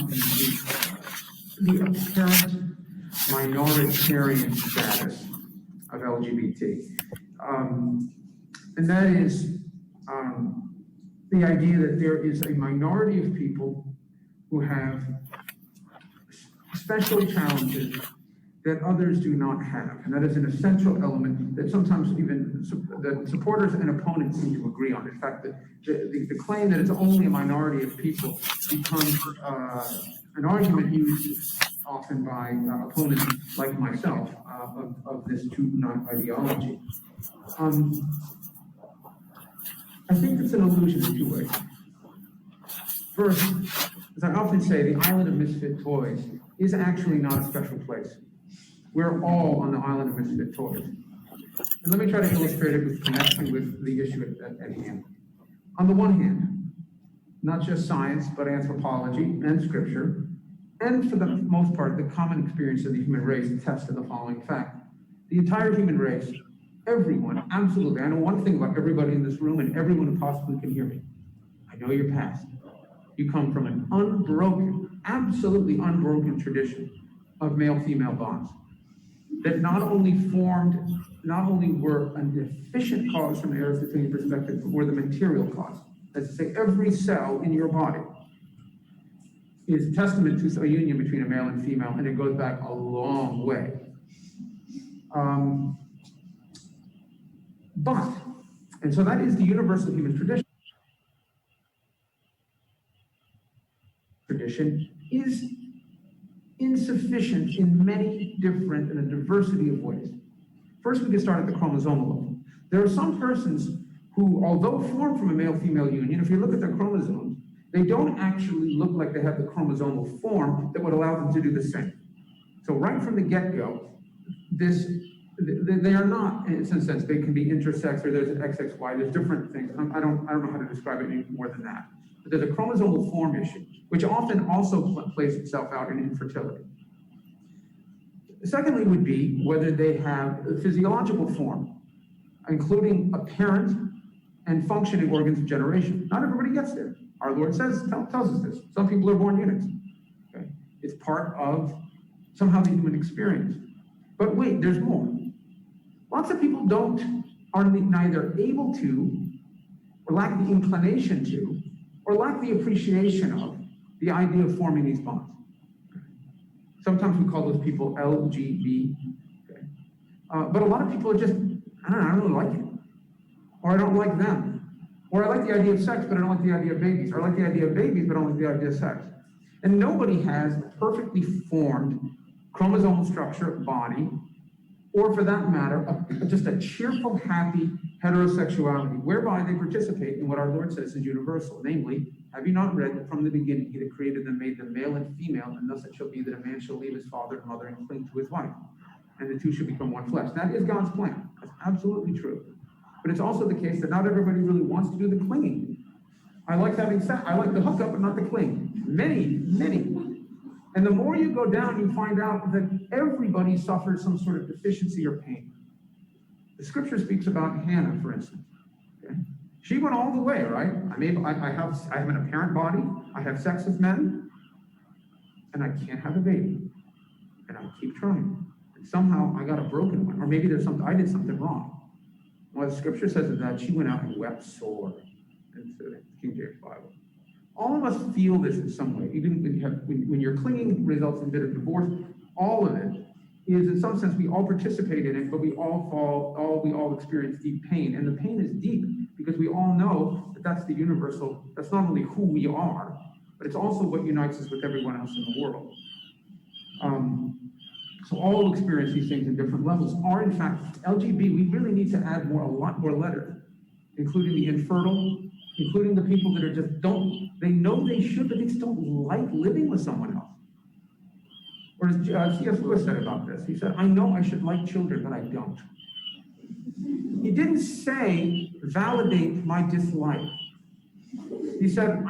the apparent minoritarian status of LGBT. And that is the idea that there is a minority of people who have special challenges that others do not have. And that is an essential element that sometimes even the supporters and opponents seem to agree on. In fact, the claim that it's only a minority of people becomes an argument used often by opponents like myself of this two-not ideology. I think it's an illusion in two ways. First, as I often say, the island of misfit toys is actually not a special place. We're all on the island of misfit toys. And let me try to illustrate it with connection with the issue at hand. On the one hand, not just science, but anthropology and scripture, and for the most part, the common experience of the human race attests to the following fact. The entire human race, everyone, absolutely, I know one thing about everybody in this room and everyone who possibly can hear me. I know your past. You come from an unbroken, absolutely unbroken tradition of male-female bonds that not only were an efficient cause from an Aristotelian perspective, but were the material cause. That's to say, every cell in your body is a testament to a union between a male and female, and it goes back a long way. And so that is the universal human tradition. Tradition is insufficient in many different and a diversity of ways. First, we can start at the chromosomal level. There are some persons who, although formed from a male-female union, if you look at their chromosomes, they don't actually look like they have the chromosomal form that would allow them to do the same. So right from the get-go, they are not, in some sense, they can be intersex, or there's an XXY, there's different things. I don't know how to describe it any more than that. But there's a chromosomal form issue, which often also plays itself out in infertility. Secondly would be whether they have a physiological form, including apparent and functioning organs of generation. Not everybody gets there. Our Lord tells us this. Some people are born eunuchs. Okay? It's part of somehow the human experience. But wait, there's more. Lots of people are neither able to, or lack the inclination to, or lack the appreciation of the idea of forming these bonds. Sometimes we call those people LGBT. Okay? But a lot of people are just, I don't really like it. Or I don't like them. Or I like the idea of sex, but I don't like the idea of babies. Or I like the idea of babies, but I don't like the idea of sex. And nobody has a perfectly formed chromosomal structure body, or for that matter, just a cheerful, happy heterosexuality, whereby they participate in what our Lord says is universal. Namely, have you not read that from the beginning he that created them made them male and female, and thus it shall be that a man shall leave his father and mother and cling to his wife, and the two shall become one flesh. That is God's plan. That's absolutely true. But it's also the case that not everybody really wants to do the clinging. I like having sex. I like the hookup, but not the cling. Many. And the more you go down, you find out that everybody suffers some sort of deficiency or pain. The scripture speaks about Hannah, for instance. Okay? She went all the way, right? I have an apparent body. I have sex with men, and I can't have a baby. And I keep trying. And somehow I got a broken one, or maybe I did something wrong. Well, the scripture says that she went out and wept sore. Into the King James Bible. All of us feel this in some way. Even when you're clinging results in bitter divorce, all of it is, in some sense, we all participate in it, but we all experience deep pain. And the pain is deep because we all know that that's the universal, that's not only who we are, but it's also what unites us with everyone else in the world. So all experience these things in different levels. Are in fact, LGB, we really need to add a lot more letters, including the infertile, including the people that are they know they should, but they just don't like living with someone else. Or as C.S. Lewis said about this, he said, I know I should like children, but I don't. He didn't say, validate my dislike. He said,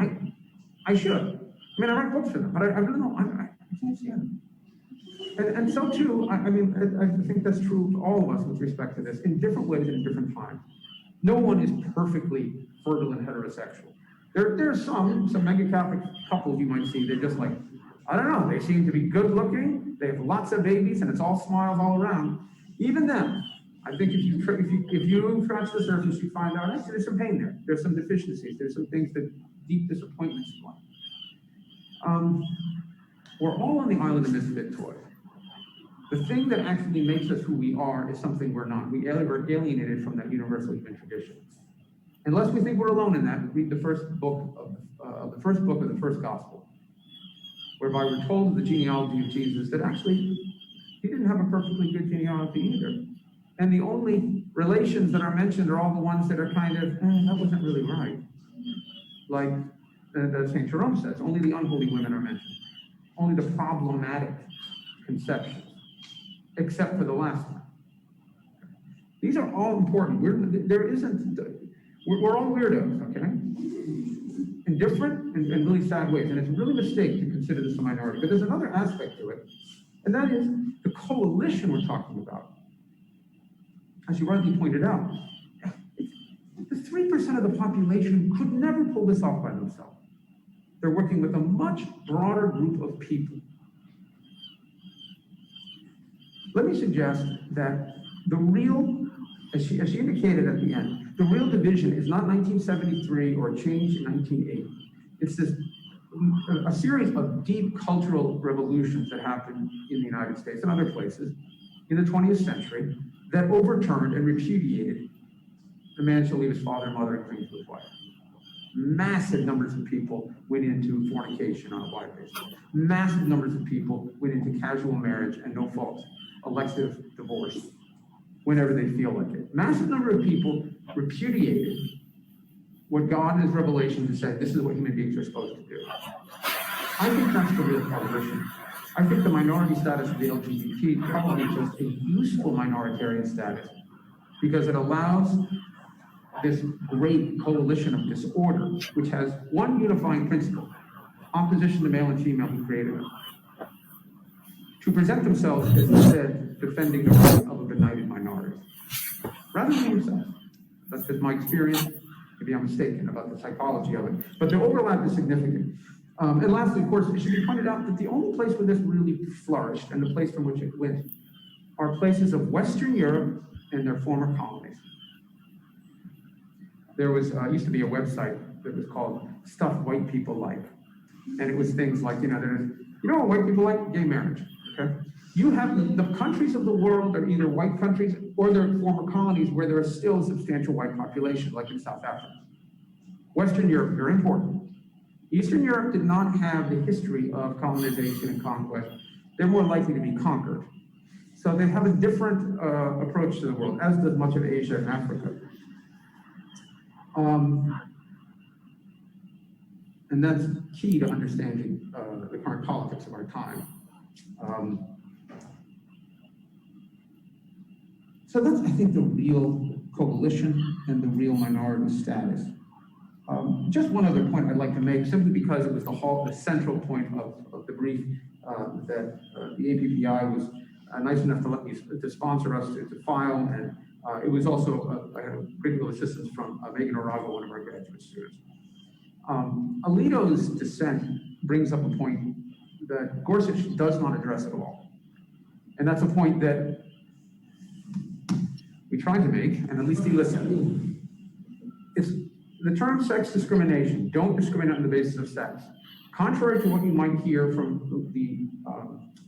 I should. I mean, I write books for them, but I really don't, I can't stand them. And so too, I think that's true of all of us with respect to this, in different ways and in different times. No one is perfectly fertile and heterosexual. There are some mega-Catholic couples you might see, they're just like, I don't know, they seem to be good looking, they have lots of babies, and it's all smiles all around. Even them, I think if you scratch the surface, you find out, actually, there's some pain there. There's some deficiencies, there's some things that deep disappointments in life. We're all on the island of misfit toys. The thing that actually makes us who we are is something we're not. We're alienated from that universal human tradition. Unless we think we're alone in that, read the first book of the first gospel, whereby we're told of the genealogy of Jesus that actually he didn't have a perfectly good genealogy either. And the only relations that are mentioned are all the ones that are kind of, that wasn't really right. Like St. Jerome says, only the unholy women are mentioned. Only the problematic conceptions, except for the last one. These are all important. We're all weirdos, okay? In different and really sad ways. And it's really a mistake to consider this a minority. But there's another aspect to it, and that is the coalition we're talking about. As you rightly pointed out, the 3% of the population could never pull this off by themselves. They're working with a much broader group of people. Let me suggest that the real, as she indicated at the end, the real division is not 1973 or a change in 1980. It's a series of deep cultural revolutions that happened in the United States and other places in the 20th century that overturned and repudiated the man shall leave his father and mother and cling to his wife. Massive numbers of people went into fornication on a wide basis. Massive numbers of people went into casual marriage and no fault, elective divorce, whenever they feel like it. Massive number of people repudiated what God in his revelation has said, this is what human beings are supposed to do. I think that's the real coalition. I think the minority status of the LGBT is probably just a useful minoritarian status because it allows this great coalition of disorder, which has one unifying principle, opposition to male and female who created them, to present themselves as instead defending the rights of a benighted minority, rather than themselves. That's just my experience. Maybe I'm mistaken about the psychology of it, but the overlap is significant. And lastly, of course, it should be pointed out that the only place where this really flourished and the place from which it went are places of Western Europe and their former colonies. There was used to be a website that was called Stuff White People Like. And it was things like, there's, what white people like? Gay marriage, okay? You have the countries of the world are either white countries or they're former colonies where there is still a substantial white population, like in South Africa. Western Europe, very important. Eastern Europe did not have the history of colonization and conquest. They're more likely to be conquered. So they have a different approach to the world, as does much of Asia and Africa. And that's key to understanding the current politics of our time. So that's, I think, the real coalition and the real minority status. Just one other point I'd like to make, simply because it was the central point of the brief that the APPI was nice enough to let me to sponsor us to file, and it was also I had a great deal of assistance from Megan Orago, one of our graduate students. Alito's dissent brings up a point that Gorsuch does not address at all, and that's a point that we tried to make, and at least he listened. It's the term sex discrimination, don't discriminate on the basis of sex. Contrary to what you might hear from the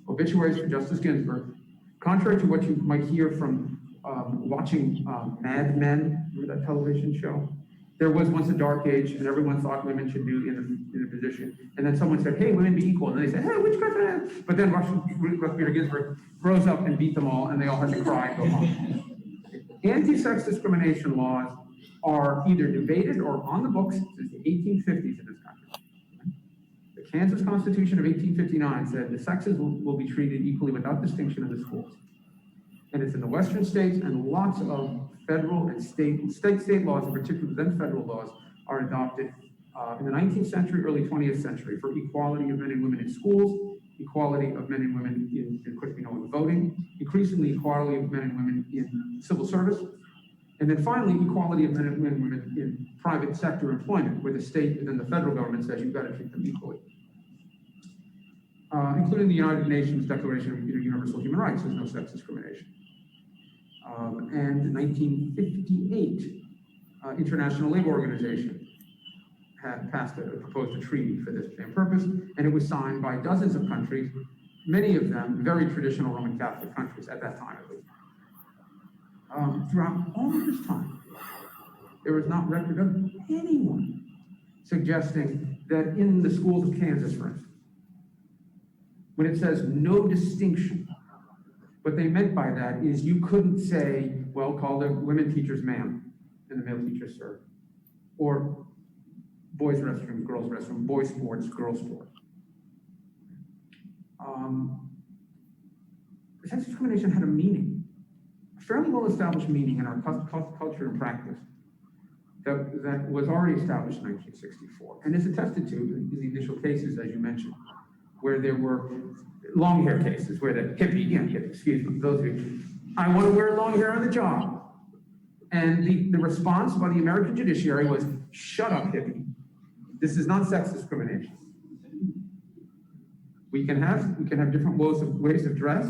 obituaries for Justice Ginsburg, contrary to what you might hear from watching Mad Men, remember that television show? There was once a dark age, and everyone thought women should be in a position. And then someone said, hey, women be equal. And they said, hey, which country? But then Ruth Bader Ginsburg rose up and beat them all, and they all had to cry and go home. Anti-sex discrimination laws are either debated or on the books since the 1850s in this country. The Kansas Constitution of 1859 said the sexes will be treated equally without distinction in the schools. And it's in the Western states, and lots of federal and state laws, in particular then federal laws, are adopted in the 19th century, early 20th century for equality of men and women in schools, equality of men and women in quickly known voting, increasingly equality of men and women in civil service, and then finally equality of men and women in private sector employment, where the state and then the federal government says you've got to treat them equally. Including the United Nations Declaration of Universal Human Rights, there's no sex discrimination. And in 1958, International Labor Organization had proposed a treaty for this same purpose, and it was signed by dozens of countries, many of them very traditional Roman Catholic countries at that time, at least. Throughout all of this time, there was not record of anyone suggesting that in the schools of Kansas, for instance, when it says no distinction, what they meant by that is you couldn't say, well, call the women teachers ma'am and the male teachers sir, or boys restroom, girls restroom, boys sports, girls sport. Sex discrimination had a meaning, a fairly well-established meaning in our culture and practice that was already established in 1964, and is attested to in the initial cases, as you mentioned, where there were long hair cases, where the hippie, excuse me, those of you, I want to wear long hair on the job. And the response by the American judiciary was, shut up, hippie. This is not sex discrimination. We can have different ways of dress.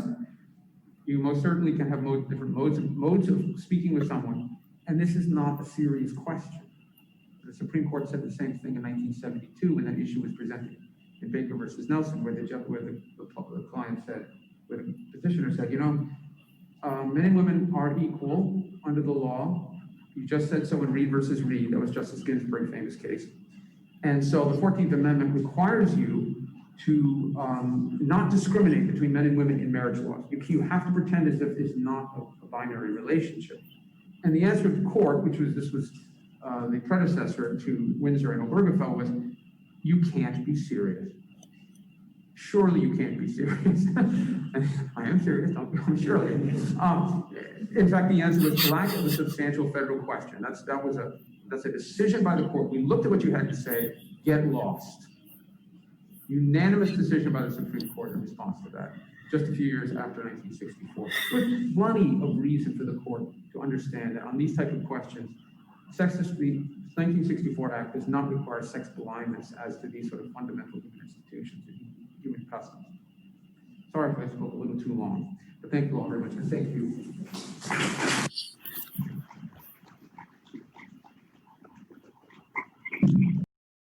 You most certainly can have different modes of speaking with someone. And this is not a serious question. The Supreme Court said the same thing in 1972 when that issue was presented in Baker versus Nelson, where the client said, where the petitioner said, men and women are equal under the law. You just said so in Reed versus Reed. That was Justice Ginsburg's famous case. And so the 14th Amendment requires you to not discriminate between men and women in marriage laws. You have to pretend as if it's not a binary relationship. And the answer of the court, this was the predecessor to Windsor and Obergefell, was, you can't be serious. Surely you can't be serious. I am serious, don't be surely. In fact, the answer was lack of a substantial federal question. That's a decision by the court. We looked at what you had to say, get lost. Unanimous decision by the Supreme Court in response to that, just a few years after 1964. With plenty of reason for the court to understand that on these type of questions, the 1964 Act does not require sex blindness as to these sort of fundamental human institutions and human customs. Sorry if I spoke a little too long, but thank you all very much, and thank you.